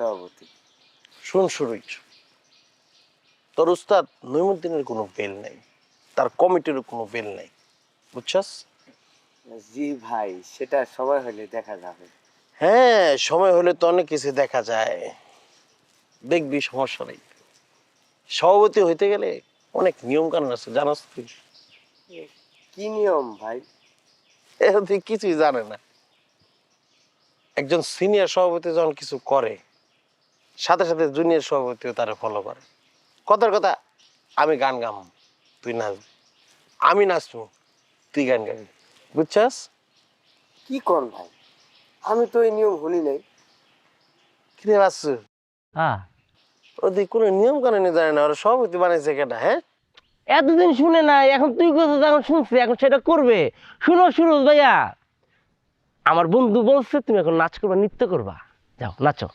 সভাপতি। শুন শুরুই, তোর উস্তাদ নইমুদ্দিনের কোনো বেল নাই, তার কমিটিরও কোনো বেল নাই, বুঝছস? জি ভাই, সেটা সময় হলে দেখা যাবে। হ্যাঁ, সময় হলে তো অনেক কিছু দেখা যায়, দেখবি সমস্যা নেই। সভাপতি হইতে গেলে অনেক নিয়ম কানুন আছে, জানাস তুই? কি নিয়ম ভাই? তুই কিছুই জানে না। একজন সিনিয়র সভাপতি যখন কিছু করে, সাথে সাথে জুনিয়র সভাপতিও তারা ফলো করে। কথার কথা, আমি গান গাম, তুই নাচবি, আমি নাচবো, তুই গান গাবি, বুঝছস? কি কর ভাই, আমি তো এই নিয়ম শুনি নাই। কিরে বাসু, হ্যাঁ, ওদের কোনো নিয়ম কানুন জানে না, ওরা সভাপতি বানাইছে কেটা? হ্যাঁ, এতদিন শুনে নাই, এখন তুই কথা যখন শুনছি এখন সেটা করবে। শুনো সুরজ ভাইয়া, আমার বন্ধু বলছে তুমি এখন নাচ করবা, নৃত্য করবা, যাও নাচো।